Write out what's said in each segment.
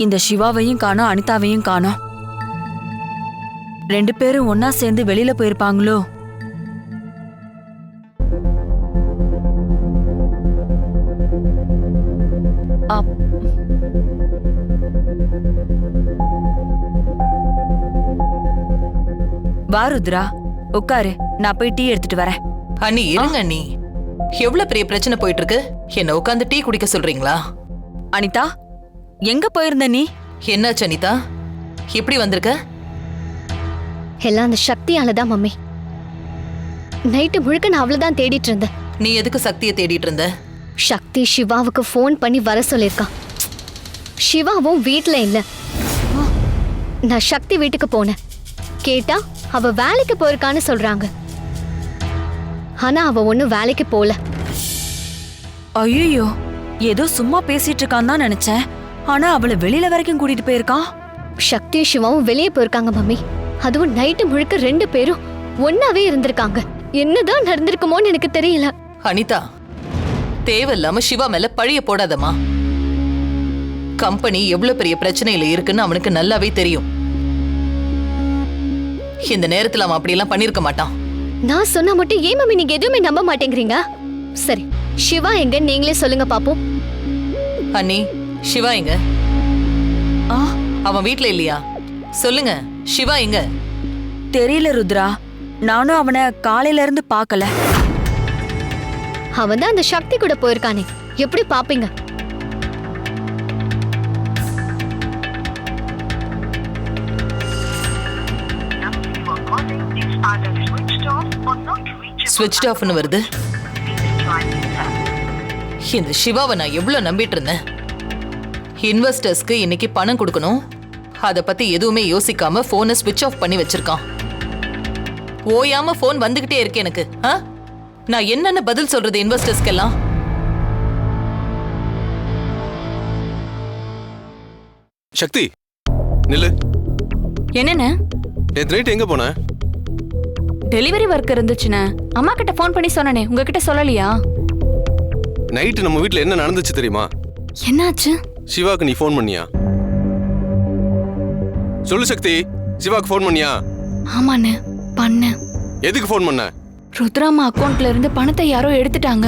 இந்த சிவாவையும் காணோம், அனிதாவையும் காணோம். 2 பேரும் ஒன்னா சேர்ந்து வெளியில போயிருப்பாங்களோ? வா ருத்ரா, உட்காரு, நான் போய் டீ எடுத்துட்டு வரேன். அண்ணி இருங்க அண்ணி, எவ்வளவு பெரிய பிரச்சனை போயிட்டு இருக்கு. என்ன உட்காந்து டீ குடிக்க சொல்றீங்களா? அனிதா, எங்க போயிருந்த நீ? என்னாச்சு அனிதா, இப்படி வந்திருக்க? எல்லாம் அந்த சக்தியாலதான் மம்மி. நைட்டு முழுக்க நான் அவ்வளவுதான் தேடிட்டு இருந்தேன். நீ எதுக்கு சக்தியை தேடிட்டு இருந்த? சக்தி சிவாவுக்கு ஃபோன் பண்ணி வர சொல்லிருக்கான். சிவாவும் வீட்ல இல்ல. நான் சக்தி வீட்டுக்கு போனேன். கேட்டா அவ வேலைக்கு போயிருக்கான்னு சொல்றாங்க. ஆனா அவ ஒன்னும் வேலைக்கு போல. ஐயோ, ஏதோ சும்மா பேசிட்டு இருக்கான்னு தான் நினைச்சேன். ஆனா அவளை வெளியில வரைக்கும் கூட்டிட்டு போயிருக்கான். சக்தி சிவாவும் வெளியே போயிருக்காங்க மம்மி. அதுவும் நைட்டு முழுக்க 2 பேரும் ஒன்னாவே இருந்திருக்காங்க. என்னதான் நடந்திருக்குமோன்னு எனக்கு தெரியல. அனிதா, தேவையில்லாம சிவா மேல பழிய போடாதம்மா. கம்பெனி எவ்வளவு பெரிய பிரச்சனையில இருக்குன்னு அவனுக்கு நல்லாவே தெரியும். இந்த நேரத்துல அவன் அப்படியெல்லாம் பண்ணிருக்க மாட்டான். நான் சொன்னா மட்டும் ஏன் மம்மி நீங்க எதுவுமே நம்ப மாட்டேங்கிறீங்க? சரி, சிவா எங்க நீங்களே சொல்லுங்க பாப்போம். அண்ணி, சிவா எங்க? அவன் வீட்ல இல்லையா? சொல்லுங்க, சிவா எங்க? தெரியல ருத்ரா, நானும் அவனை காலையில இருந்து பார்க்கல. அவன் தான் அந்த சக்தி கூட போயிருக்கானே, எப்படி பாப்பீங்க? ஸ்விட்ச் ஆஃப்னு வருது. இந்த சிவாவை நான் எவ்வளவு நம்பிட்டு இருந்தேன். இன்வெஸ்டர்ஸ்க்கு இன்னைக்கு பணம் கொடுக்கணும், அத பத்தி எதுவுமே யோசிக்காம போனை ஸ்விட்ச் ஆஃப் பண்ணி வச்சிருக்கான். ஓயாம போன் வந்துகிட்டே இருக்கு எனக்கு. நான் என்னன்னு பதில் சொல்றது இன்வெஸ்டர்ஸ்க்கெல்லாம்? சக்தி, நில்லு. என்னண்ணே? நேத்து நைட் எங்க போன? டெலிவரி ஒர்க் இருந்துச்சுண்ணே. அம்மா கிட்ட ஃபோன் பண்ணி சொன்னனே, உங்ககிட்ட சொல்லலையா? நைட்டு நம்ம வீட்ல என்ன நடந்துச்சு தெரியுமா? என்னாச்சு? சிவாக்கு நீ ஃபோன் பண்ணியா? சொல்லு சக்தி, சிவாக்கு ஃபோன் பண்ணியா? ஆமாண்ணே, பண்ணேன். எதுக்கு ஃபோன் பண்ண? ருத்ராமா அக்கவுண்ட்ல இருந்து பணத்தை யாரோ எடுத்துட்டாங்க.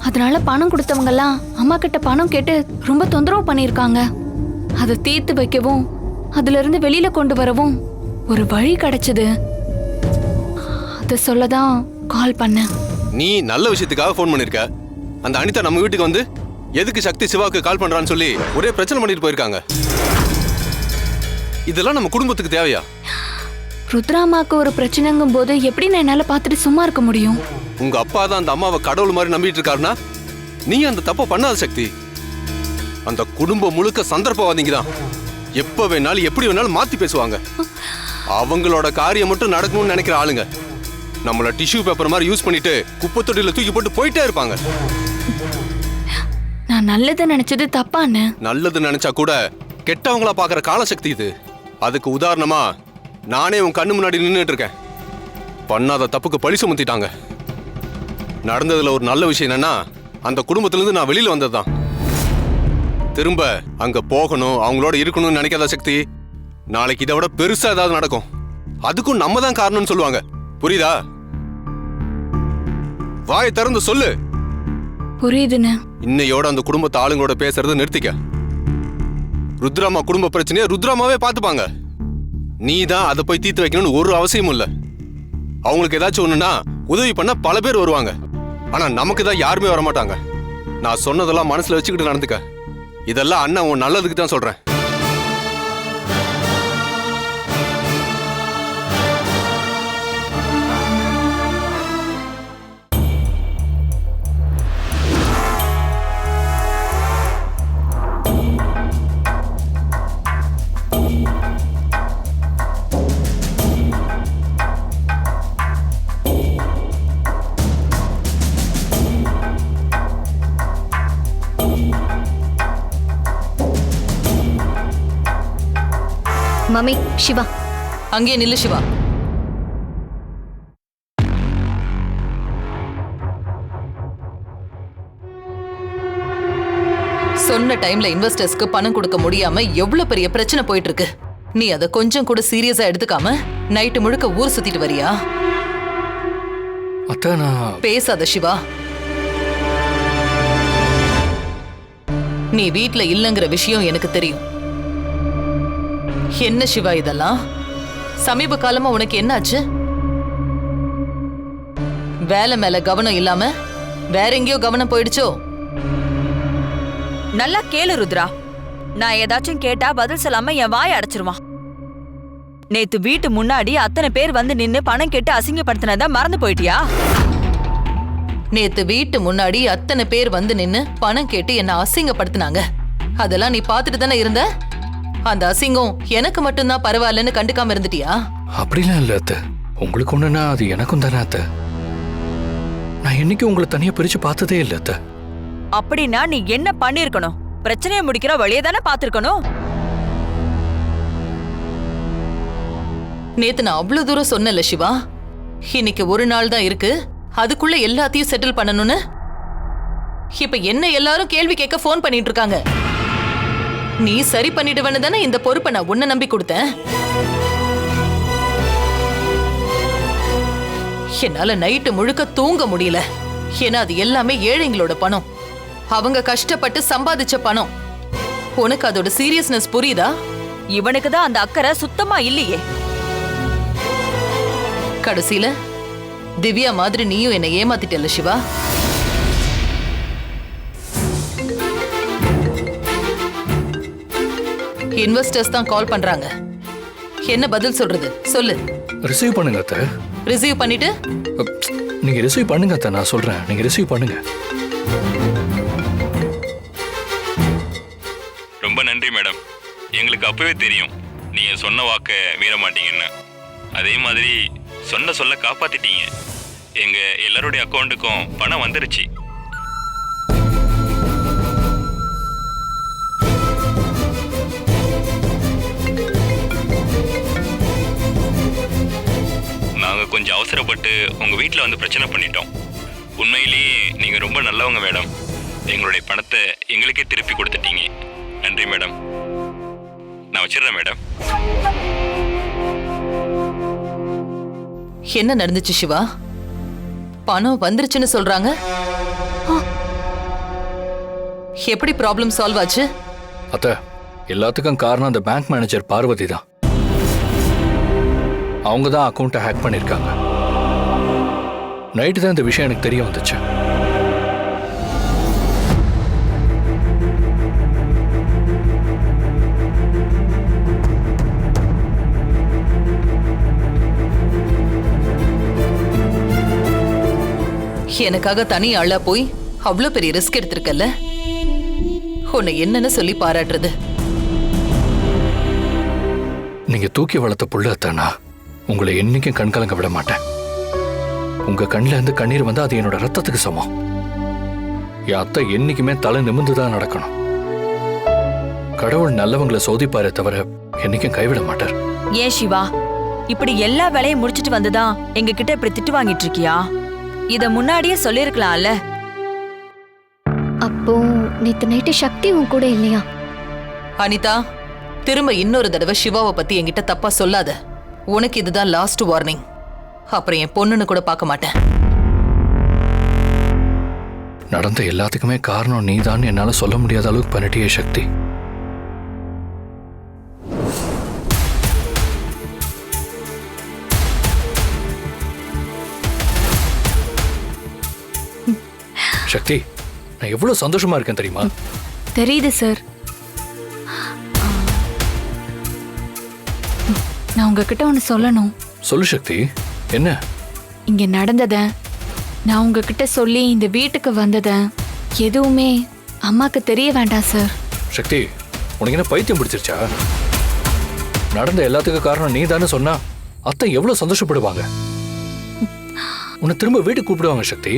அதனால பணம் கொடுத்தவங்க எல்லாம் அம்மா கிட்ட பணம் கேட்டு ரொம்ப தொந்தரவு பண்ணிருக்காங்க. அதை தீர்த்து வைக்கவும் அதுல இருந்து வெளியில கொண்டு வரவும் ஒரு வழி கிடைச்சது. அதை சொல்லதான் கால் பண்ணேன். நீ நல்ல விஷயத்துக்காக ஃபோன் பண்ணிருக்க. அந்த அனிதா நம்ம வீட்டுக்கு வந்து எதுக்கு சக்தி சிவாக்கு கால் பண்றான்னு சொல்லி ஒரே பிரச்சனை பண்ணிட்டு போயிருக்காங்க. இதெல்லாம் நம்ம குடும்பத்துக்கு தேவையா? ருத்ராமாக்கு ஒரு பிரச்சனைங்கும் போது எப்படி நான் என்னால பார்த்துட்டு சும்மா இருக்க முடியும்? உங்க அப்பா தான் அந்த அம்மாவை கடவுள் மாதிரி நம்பிட்டு இருக்காருன்னா நீ அந்த தப்ப பண்ணாத சக்தி. அந்த குடும்பம் முழுக்க சந்தர்ப்பவாதிங்க தான். எப்ப வேணாலும் எப்படி வேணாலும் மாத்தி பேசுவாங்க. அவங்களோட காரியம் மட்டும் நடக்கணும்னு நினைக்கிற ஆளுங்க நம்மள டிஷ்யூ பேப்பர் மாதிரி யூஸ் பண்ணிட்டு குப்பை தொட்டியில தூக்கி போட்டு போயிட்டே இருப்பாங்க. நான் நல்லது நினைச்சது தப்பான்னு. நல்லது நினைச்சா கூட கெட்டவங்களா பாக்குற காலசக்தி இது. அதுக்கு உதாரணமா நானே உன் கண்ணு முன்னாடி நின்றுட்டு இருக்கேன். பண்ணாத தப்புக்கு பழி சுமத்திட்டாங்க. நடந்ததுல ஒரு நல்ல விஷயம் என்னன்னா அந்த குடும்பத்துல இருந்து நான் வெளியில வந்ததுதான். திரும்ப அங்க போகணும், அவங்களோட இருக்கணும்னு நினைக்காத சக்தி. நாளைக்கு இதை விட பெருசா ஏதாவது நடக்கும். அதுக்கும் நம்ம தான் காரணம்னு சொல்லுவாங்க. புரியுதா? வாயை திறந்து சொல்லு. புரியுதுன்னு. இன்னையோட அந்த குடும்பத்தை ஆளுங்களோட பேசுறதை நிறுத்திக்க. ருத்ராமா குடும்ப பிரச்சனையை ருத்ராமாவே பார்த்துப்பாங்க. நீ தான் அதை போய் தீர்த்து வைக்கணும்னு ஒரு அவசியமும் இல்லை. அவங்களுக்கு ஏதாச்சும் ஒண்ணுன்னா உதவி பண்ண பல பேர் வருவாங்க. ஆனா நமக்கு தான் யாருமே வரமாட்டாங்க. நான் சொன்னதெல்லாம் மனசுல வச்சுக்கிட்டு நடந்துக்க. இதெல்லாம் அண்ணன் உன் நல்லதுக்கு தான் சொல்றேன். மம்மி, சிவா அங்கே நில்லு சிவா. சொன்ன டைம்ல இன்வெஸ்டர்ஸ்க்கு பணம் கொடுக்க முடியாம எவ்வளவு பெரிய பிரச்சனை போயிட்டு இருக்கு. நீ அதை கொஞ்சம் கூட சீரியஸா எடுத்துக்காம நைட்டு முழுக்க ஊர் சுத்திட்டு வரியா? அத்தை நான் பேசாத சிவா. நீ வீட்ல இல்லங்கிற விஷயம் எனக்கு தெரியும். என்ன சிவா இதெல்லாம்? சமீப காலமா உனக்கு என்னாச்சு? வேலை மேல கவனம் இல்லாம வேற எங்கேயோ கவனம் போயிடுச்சோ? நல்லா கேளு ருத்ரா. நான் ஏதாச்சும் கேட்டா பதில் சொல்லாம என் வாயை அடைச்சிருவான். நேத்து வீட்டு முன்னாடி அத்தனை பேர் வந்து நின்னு பணம் கேட்டு அசிங்கப்படுத்தினதா மறந்து போயிட்டியா? நேத்து வீட்டு முன்னாடி அத்தனை பேர் வந்து நின்னு பணம் கேட்டு என்ன அசிங்கப்படுத்தினாங்க. அதெல்லாம் நீ பாத்துட்டு தானே இருந்த? அந்த அசிங்கம் எனக்கு மட்டும்தான் பரவாயில்லன்னு கண்டுக்காம இருந்துட்டியா? அப்படிலாம் இல்ல அத்தை. உங்களுக்கு ஒண்ணுன்னா அது எனக்கும் தானே அத்தை. நான் என்னைக்கு உங்களை தனியா பிரிச்சு பார்த்ததே இல்ல அத்தை. அப்படின்னா நீ என்ன பண்ணிருக்கணும்? பிரச்சனையை முடிக்கிற வழியை தானே பாத்துருக்கணும். நேத்து நான் அவ்வளவு தூரம் சொன்னல சிவா. இன்னைக்கு ஒரு நாள் தான் இருக்கு, அதுக்குள்ள எல்லாத்தையும் செட்டில் பண்ணணும்னு. இப்ப என்ன எல்லாரும் கேள்வி கேட்க போன் பண்ணிட்டு இருக்காங்க. நீ சரி பண்ணிடுவேன்னு தானே இந்த பொறுப்பை நான் உன்னை நம்பி கொடுத்தேன். என்னால நைட்டு முழுக்க தூங்க முடியல. ஏன்னா அது எல்லாமே ஏழைங்களோட பணம், அவங்க கஷ்டப்பட்டு சம்பாதிச்ச பணம். உனக்கு அதோட சீரியஸ்னஸ் புரியுதா? இவனுக்கு தான் அந்த அக்கறை சுத்தமா இல்லையே. கடைசியில திவ்யா மாதிரி நீயும் என்னை ஏமாத்திட்டல சிவா. இன்வெஸ்டர்ஸ் தான் கால் பண்றாங்க. என்ன பதில் சொல்றது சொல்லு. ரிசீவ் பண்ணுங்க அத்தை. ரிசீவ் பண்ணிட்டு நீங்க ரிசீவ் பண்ணுங்க அத்தை. நான் சொல்றேன், நீங்க ரிசீவ் பண்ணுங்க. ரொம்ப நன்றி மேடம். எங்களுக்கு அப்பவே தெரியும் நீங்க சொன்ன வாக்க மீற மாட்டீங்கன்னு. அதே மாதிரி சொன்ன சொல்ல காப்பாத்திட்டீங்க. எங்க எல்லாருடைய அக்கௌண்ட்டுக்கும் பணம் வந்துருச்சு. நாங்க கொஞ்சம் அவசரப்பட்டு உங்க வீட்டில் வந்து பிரச்சனை பண்ணிட்டோம். உண்மையிலேயே நீங்க ரொம்ப நல்லவங்க மேடம். எங்களுடைய பணத்தை எங்களுக்கே திருப்பி கொடுத்துட்டீங்க. நன்றி மேடம். நான் வச்சிடுறேன் மேடம். என்ன நடந்துச்சு சிவா? பணம் வந்துருச்சுன்னு சொல்றாங்க. எப்படி ப்ராப்ளம் சால்வ் ஆச்சு? அத்தை, எல்லாத்துக்கும் காரணம் அந்த பேங்க் மேனேஜர் பார்வதி தான். அவங்க தான் அக்கௌண்ட்டை ஹேக் பண்ணிருக்காங்க. நைட்டு தான் இந்த விஷயம் எனக்கு தெரிய வந்துச்சு. எனக்காக தனி ஆளா போய் அவ்வளவு பெரிய ரிஸ்க் எடுத்திருக்கல. உன்னை என்னன்னு சொல்லி பாராட்டுறது? நீங்க தூக்கி வளர்த்த புள்ள அத்தானா, உங்களை என்னைக்கும் கண்கலங்க விட மாட்டேன். உங்க கண்ணில இருந்து கண்ணீர் வந்து அது என்னோட ரத்தத்துக்கு சமம். என் அத்தை என்னைக்குமே தலை நிமிர்ந்துதான் நடக்கணும். கடவுள் நல்லவங்களை சோதிப்பாரே தவிர என்னைக்கும் கைவிட மாட்டார். ஏன் சிவா, இப்படி எல்லா வேலையும் முடிச்சிட்டு வந்துதான் எங்க கிட்ட இப்படி திட்டு வாங்கிட்டு இருக்கியா? இத முன்னாடியே சொல்லிருக்கலாம்ல. அப்போ நேத்து நைட்டு சக்தி உன் கூட இல்லையா? அனிதா, திரும்ப இன்னொரு தடவை சிவாவை பத்தி என்கிட்ட தப்பா சொல்லாத. உனக்கு இதுதான் லாஸ்ட் வார்னிங். அப்புறம் என் பொண்ணுன்னு கூட பார்க்க மாட்டேன். நடந்த எல்லாத்துக்குமே காரணம் நீதான் என்னால சொல்ல முடியாத அளவுக்கு பண்ணிட்டியே சக்தி. சக்தி, நான் எவ்வளவு சந்தோஷமா இருக்கேன் தெரியுமா? தெரியுது சார். நான் உங்ககிட்ட ஒன்று சொல்லணும். சொல்லு சக்தி. என்ன? இங்க நடந்தத நான் உங்ககிட்ட சொல்லி இந்த வீட்டுக்கு வந்தத எதுவுமே அம்மாக்கு தெரிய வேண்டாம் சார். சக்தி, உனக்கு என்ன பைத்தியம் பிடிச்சிருச்சா? நடந்த எல்லாத்துக்கும் காரணம் நீ தானே சொன்னா அத்தை எவ்வளவு சந்தோஷப்படுவாங்க. உன்னை திரும்ப வீட்டுக்கு கூப்பிடுவாங்க சக்தி.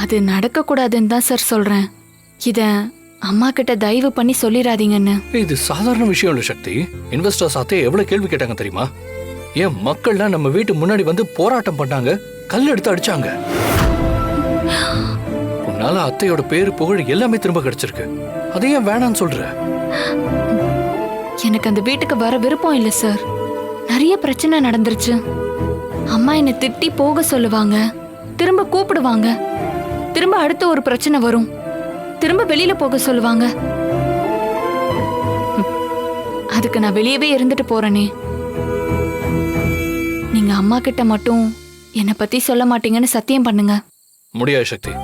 அது நடக்க கூடாதுன்னு தான் சார் சொல்றேன். இத அம்மா கிட்ட தயவு பண்ணி சொல்லிடாதீங்கன்னு. இது சாதாரண விஷயம் இல்ல சக்தி. இன்வெஸ்டர்ஸ் அத்தையை எவ்வளவு கேள்வி கேட்டாங்க தெரியுமா? ஏன் மக்கள்லாம் நம்ம வீட்டு முன்னாடி வந்து போராட்டம் பண்ணாங்க, கல் எடுத்து அடிச்சாங்க. உன்னால அதனால அத்தையோட பேரு புகழ் எல்லாமே திரும்ப கிடைச்சிருக்கு. அதையே வேணான்னு சொல்ற? எனக்கு அந்த வீட்டுக்கு வர விருப்பம் இல்லை சார். நிறைய பிரச்சனை நடந்துருச்சு. அம்மா என்னை திட்டி போக சொல்லுவாங்க, திரும்ப கூப்பிடுவாங்க, திரும்ப அடுத்து ஒரு பிரச்சனை வரும், திரும்ப வெளியில போக சொல்லுவாங்க. அதுக்கு நான் வெளியவே இருந்துட்டு போறேனே. நீங்க அம்மா கிட்ட மட்டும் என்னை பத்தி சொல்ல மாட்டீங்கன்னு சத்தியம் பண்ணுங்க. முடியாது சக்தி.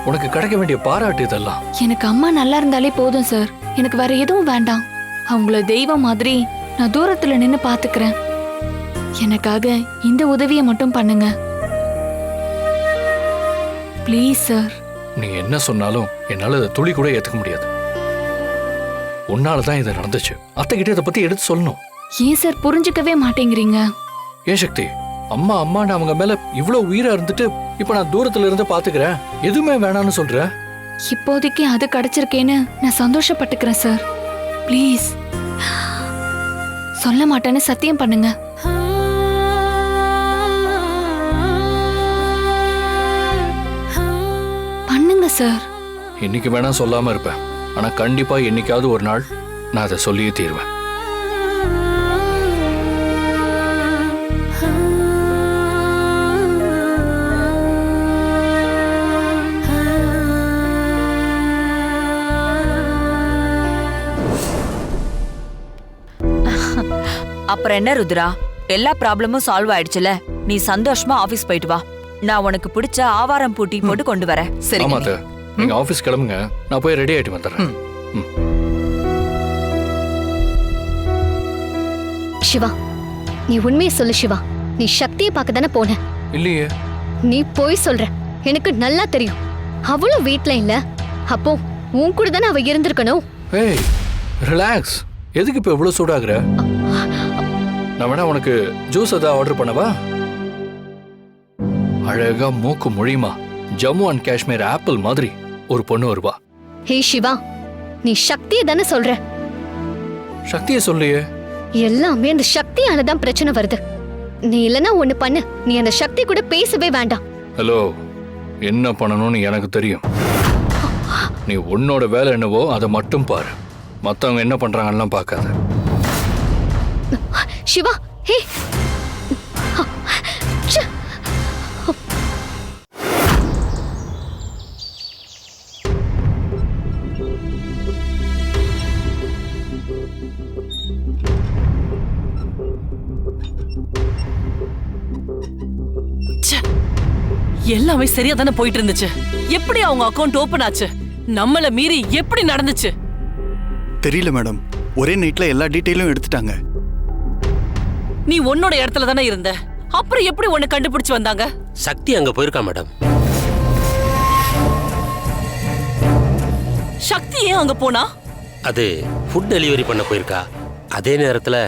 உனக்கு கிடைக்க வேண்டிய பாராட்டு இதெல்லாம். எனக்கு அம்மா நல்லா இருந்தாலே போதும் சார். எனக்கு வேற எதுவும் வேண்டாம். அவங்கள தெய்வம் மாதிரி நான் தூரத்துல நின்னு பாத்துக்கிறேன். எனக்காக இந்த உதவியை மட்டும் பண்ணுங்க ப்ளீஸ் சார். நீ என்ன சொன்னாலும் என்னால அதை துளி கூட ஏத்துக்க முடியாது. உன்னாலதான் இது நடந்துச்சு. அத்தைகிட்ட இதை பத்தி எடுத்து சொல்லணும். ஏன் சார் புரிஞ்சுக்கவே மாட்டேங்கிறீங்க? ஏன் சக்தி, அம்மா அம்மான்னு அவங்க மேல இவ்வளவு உயிரா இருந்துட்டு இப்ப நான் தூரத்துல இருந்து பாத்துக்கிறேன், எதுவுமே வேணான்னு சொல்ற? இப்போதைக்கு அது கிடைச்சிருக்கேன்னு நான் சந்தோஷப்பட்டுக்கிறேன் சார். ப்ளீஸ் சொல்ல மாட்டேன்னு சத்தியம் பண்ணுங்க. பண்ணுங்க சார். இன்னைக்கு வேணா சொல்லாம இருப்பேன், ஆனா கண்டிப்பா என்னைக்காவது ஒரு நாள் நான் அதை சொல்லியே தீர்வேன். அப்புறம் என்ன ருத்ரா, எல்லா ப்ராப்ளமும் சால்வ் ஆயிடுச்சுல. நீ சந்தோஷமா ஆபீஸ் போயிட்டு வா. நான் உனக்கு பிடிச்ச ஆவாரம் பூட்டி போட்டு கொண்டு வரேன். சரி? ஆமா அத்தை, நீங்க ஆபீஸ் கிளம்புங்க, நான் போய் ரெடி ஆயிட்டு வந்துடுறேன். சிவா, நீ உண்மையை சொல்லு சிவா. நீ சக்தியை பார்க்க தானே போன? இல்லையே. நீ போய் சொல்ற, எனக்கு நல்லா தெரியும். அவளும் வீட்ல இல்ல. அப்போ உன் கூட தானே அவ இருந்திருக்கணும். ஏய் ரிலாக்ஸ். எதுக்கு இப்ப இவ்வளவு சூடாகுற? நான் வேணா உனக்கு ஜூஸ் ஏதாவது ஆர்டர் பண்ணவா? அழகா மூக்கு மொழியுமா ஜம்மு அண்ட் காஷ்மீர் ஆப்பிள் மாதிரி ஒரு பொண்ணு வருவா. ஹே சிவா, நீ சக்தியை தானே சொல்ற? சக்தியை சொல்லியே. எல்லாமே அந்த சக்தியால தான் பிரச்சனை வருது. நீ இல்லனா ஒண்ணு பண்ணு, நீ அந்த சக்தி கூட பேசவே வேண்டாம். ஹலோ, என்ன பண்ணணும்னு எனக்கு தெரியும். நீ உன்னோட வேலை என்னவோ அதை மட்டும் பாரு. மத்தவங்க என்ன பண்றாங்கன்னு பார்க்காத. சிவா, ஹே. எல்லாமே சரியா தானே போயிட்டு இருந்துச்சு. எப்படி அவங்க அக்கவுண்ட் ஓபன் ஆச்சு? நம்மள மீறி எப்படி நடந்துச்சு தெரியல மேடம். ஒரே நைட்ல எல்லா டீடைலும் எடுத்துட்டாங்க. நீ உன்னோட இடத்துல தானே இருந்த, அப்புறம் எப்படி உன்னை கண்டுபிடிச்சு வந்தாங்க? சக்தி அங்க போயிருக்கா மேடம். சக்தி ஏன் அங்க போனா? அது ஃபுட் டெலிவரி பண்ண போயிருக்கா. அதே நேரத்துல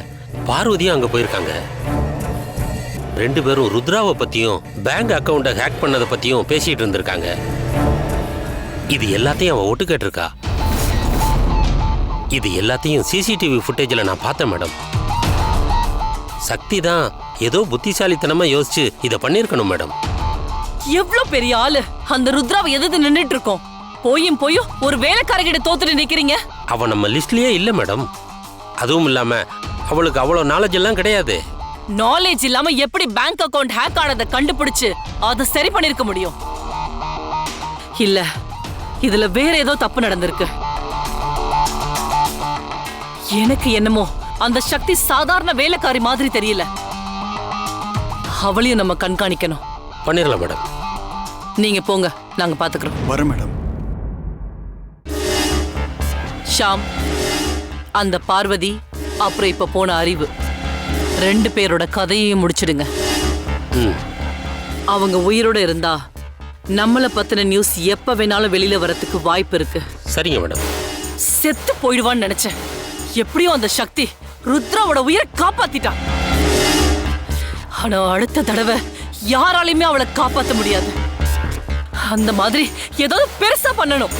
பார்வதியும் அங்க போயிருக்காங்க. ரெண்டு பேரும் ருத்ராவை பத்தியும் பேங்க் அக்கவுண்ட்டை ஹேக் பண்ணதை பத்தியும் பேசிட்டு இருந்திருக்காங்க. இது எல்லாத்தையும் அவ ஒட்டு கேட்டிருக்கா. இது எல்லாத்தையும் சிசிடிவி ஃபுட்டேஜில் நான் பார்த்தேன் மேடம். சக்தி தான் ஏதோ புத்திசாலித்தனமா யோசிச்சு இதை பண்ணிருக்கணும் மேடம். எவ்வளவு பெரிய ஆளு! அந்த ருத்ராவை எதிர்த்து நின்னுட்டு இருக்கோம். போயும் ஒரு வேலைக்காரகிட்ட தோத்துட்டு நிக்கிறீங்க. அவ நம்ம லிஸ்ட்லயே இல்ல மேடம். அதுவும் இல்லாம அவளுக்கு அவ்வளவு நாலேஜ் எல்லாம் கிடையாது. நாலேஜ் இல்லாம எப்படி பேங்க் அக்கவுண்ட் ஹேக் ஆனதை கண்டுபிடிச்சு அதை சரி பண்ணிருக்க முடியும்? இல்ல, இதுல வேற ஏதோ தப்பு நடந்திருக்கு. எனக்கு என்னமோ அந்த சக்தி சாதாரண வேலைக்காரி மாதிரி தெரியல. அவளையும் நம்ம கண்காணிக்கணும். பண்ணிடலாம் மேடம். நீங்க போங்க, நாங்க பாத்துக்கிறோம். வர மேடம். ஷாம், அந்த பார்வதி, அப்புறம் இப்ப போன அறிவு, ரெண்டு பேரோட கதையையும் முடிச்சிடுங்க. அவங்க உயிரோட இருந்தா நம்மள பத்தின நியூஸ் எப்ப வேணாலும் வெளியில வரதுக்கு வாய்ப்பு இருக்கு. சரிங்க மேடம். செத்து போயிடுவான்னு நினைச்சேன். எப்படியும் அந்த சக்தி ருத்ராவோட உயிரை காப்பாத்திட்டான். ஆனா அடுத்த தடவை யாராலையுமே அவளை காப்பாத்த முடியாது. அந்த மாதிரி ஏதாவது பெருசா பண்ணணும்.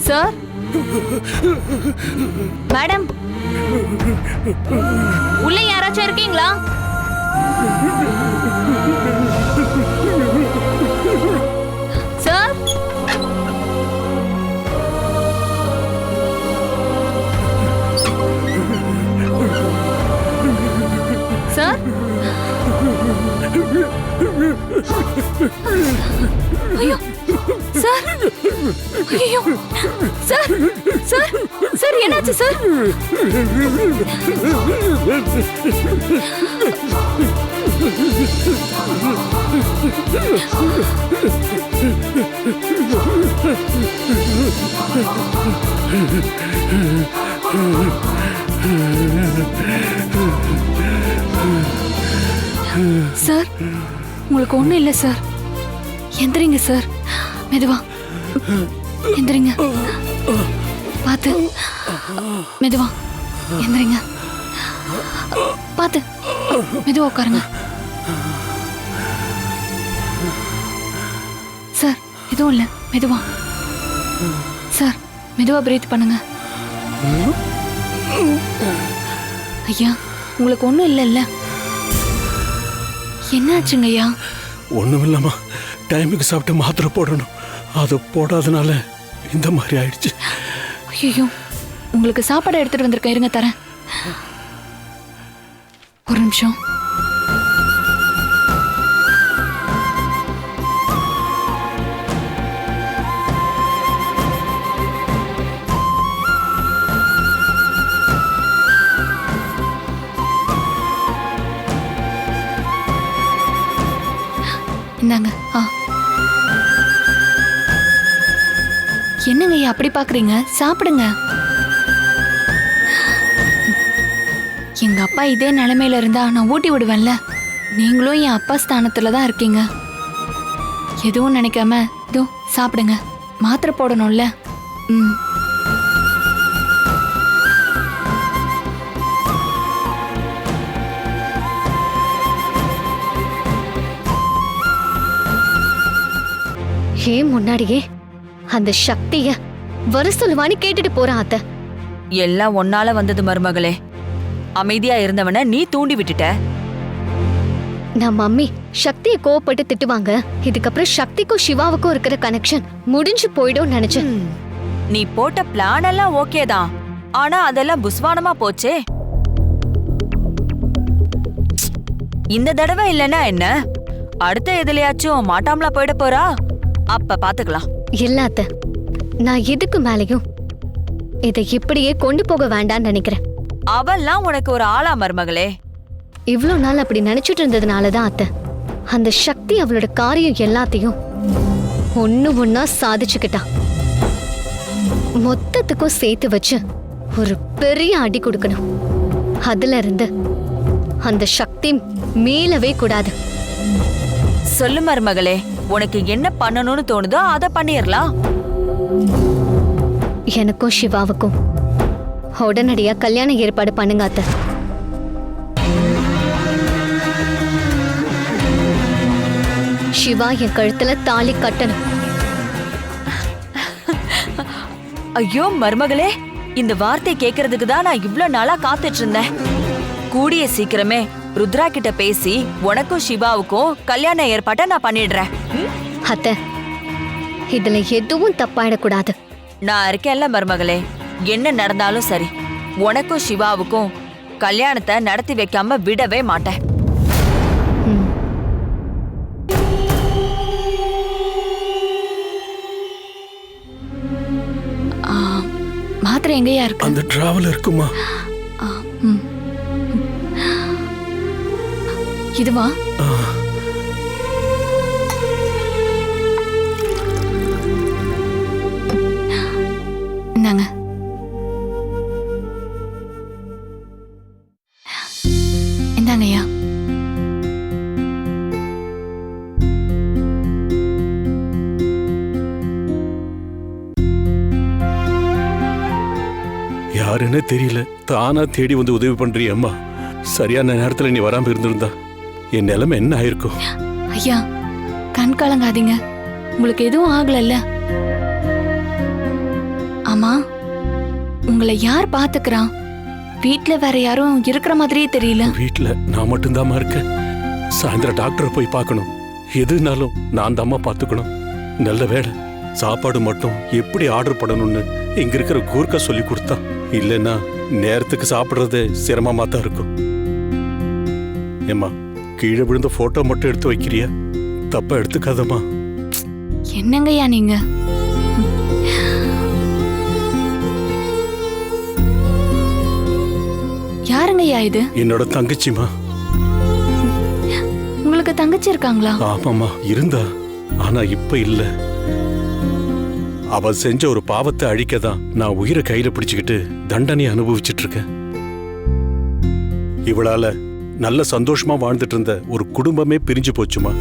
சார் மேடம் உள்ள யாராச்சும் இருக்கீங்களா? சார் சார் ஐயோ சார் ஐயோ சார் சார் சார் என்னாச்சு சார்? சார் உங்களுக்கு ஒண்ணும் இல்லை சார். எந்திரிங்க சார், மெதுவா எந்திரிங்க. பார்த்து மெதுவா எந்திரிங்க. பார்த்து மெதுவா உட்காருங்க. சார் எதுவும் இல்லை, மெதுவா. சார் மெதுவா பிரீத் பண்ணுங்க. ஐயா உங்களுக்கு ஒன்றும் இல்லைல்ல? என்னாச்சுங்க ஐயா? ஒன்றும் இல்லாமா, டைமுக்கு சாப்பிட்டு மாத்திரை போடணும், அது போடாதனால இந்த மாதிரி ஆயிடுச்சு. ஐயோ உங்களுக்கு சாப்பாடு எடுத்துட்டு வந்திருக்கேன், இருங்க தரேன். ஒரு நிமிஷம். இந்தாங்க. என்னங்க ஐயா அப்படி பாக்குறீங்க? சாப்பிடுங்க. எங்க அப்பா இதே நிலைமையில இருந்தா நான் ஊட்டி விடுவேன்ல. நீங்களும் என் அப்பா ஸ்தானத்துல தான் இருக்கீங்க. எதுவும் நினைக்காம இதோ சாப்பிடுங்க. மாத்திரை போடணும்ல. ம். ஏன் முன்னாடியே அந்த சக்திய வர சொல்லுவான்னு கேட்டுட்டு போறான் அத்தை. எல்லாம் ஒன்னால வந்தது மருமகளே. அமைதியா இருந்தவன நீ தூண்டி விட்டுட்ட. நான் மம்மி சக்தியை கோவப்பட்டு திட்டுவாங்க. இதுக்கப்புறம் சக்திக்கும் சிவாவுக்கும் இருக்கிற கனெக்ஷன் முடிஞ்சு போயிடும் நினைச்சேன். நீ போட்ட பிளான் எல்லாம் ஓகே தான், ஆனா அதெல்லாம் புஸ்வானமா போச்சே. இந்த தடவை இல்லைன்னா என்ன, அடுத்த எதுலயாச்சும் மாட்டாமலா போயிட போறா? அப்ப பாத்துக்கலாம். இல்ல அத்தை, நான் இதுக்கு மேலையும் இதை இப்படியே கொண்டு போக வேண்டாம்னு நினைக்கிறேன். அவெல்லாம் உனக்கு ஒரு ஆளா மருமகளே? இவ்ளோ நாள் அப்படி நினைச்சிட்டு இருந்ததுனாலதான் அத்தை அந்த சக்தி அவளோட காரியம் எல்லாத்தையும் ஒண்ணு ஒன்னா சாதிச்சுக்கிட்டா. மொத்தத்துக்கும் சேர்த்து வச்சு ஒரு பெரிய அடி கொடுக்கணும். அதுல இருந்து அந்த சக்தி மீளவே கூடாது. சொல்லு மருமகளே, உனக்கு என்ன பண்ணணும்னு தோணுதோ அதை பண்ணிரலாம். எனக்கும் சிவாவுக்கும் உடனடியா கல்யாண ஏற்பாடு பண்ணுங்க அத்தை. சிவா என் கழுத்துல தாலி கட்டணும். ஐயோ மருமகளே, இந்த வார்த்தை கேக்குறதுக்கு தான் நான் இவ்ளோ நாளா காத்துட்டு இருந்தேன். கூடிய சீக்கிரமே ருத்ரா கிட்ட பேசி உனக்கும் சிவாவுக்கும் கல்யாண ஏற்பாட்டை நான் பண்ணிடுறேன். அத்தை, இதுல எதுவும் தப்பாயிடக்கூடாது. நான் இருக்கேன்ல மருமகளே, என்ன நடந்தாலும் சரி உனக்கும் சிவாவுக்கும் கல்யாணத்தை நடத்தி வைக்காம விடவே மாட்டேன். மாத்திரை எங்கயா இருக்கு? அந்த டிராவல் இருக்குமா? இதுவா? இந்தாங்க. இந்தாங்க ஐயா. யாருன்னே தெரியல, தானா தேடி வந்து உதவி பண்றிய அம்மா. சரியான நேரத்துல நீ வராம இருந்திருந்தா என் நிலைமை என்ன ஆயிருக்கும்? ஐயா கண் கலங்காதீங்க, உங்களுக்கு எதுவும் ஆகலல்ல? ஆமா, உங்களை யார் பாத்துக்கிறான்? வீட்ல வேற யாரும் இருக்கிற மாதிரியே தெரியல. வீட்டுல நான் மட்டும்தாம்மா இருக்கேன். சாயந்தரம் டாக்டரை போய் பார்க்கணும். எதுனாலும் நான் தாம்மா பார்த்துக்கணும். நல்ல வேளை சாப்பாடு மட்டும் எப்படி ஆர்டர் பண்ணணும்னு இங்க இருக்கிற கூர்க்கா சொல்லி கொடுத்தா. இல்லைன்னா நேரத்துக்கு சாப்பிடுறது சிரமமா தான் இருக்கும். ஏம்மா, கீழே விழுந்த போட்டோ மட்டும் எடுத்து வைக்கிறியா? தப்பா எடுத்துக்காதம்மா. என்னங்கய்யா நீங்க? யாருங்கய்யா இது? என்னோட தங்கச்சிமா. உங்களுக்கு தங்கச்சி இருக்காங்களா? ஆமாமா, இருந்தா. ஆனா இப்ப இல்ல. அவ செஞ்ச ஒரு பாவத்தை அழிக்கதான் நான் உயிரை கையில பிடிச்சுக்கிட்டு தண்டனை அனுபவிச்சுட்டு இருக்கேன். இவளால நல்ல சந்தோஷமா வாழ்ந்துட்டு இருந்த ஒரு குடும்பமே பிரிஞ்சு போச்சுமா.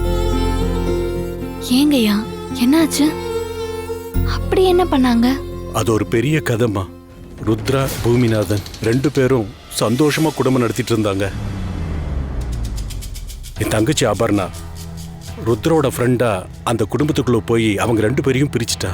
ஏங்கய்யா என்னாச்சு? அப்படி என்ன பண்ணாங்க? அது ஒரு பெரிய கதைமா. ருத்ரா, பூமிநாதன் 2 பேரும் சந்தோஷமா குடும்பம் நடத்திட்டு இருந்தாங்க. என் தங்கச்சி அபர்ணா ருத்ரோட ஃப்ரெண்டா அந்த குடும்பத்துக்குள்ள போய் அவங்க 2 பேரையும் பிரிச்சுட்டா.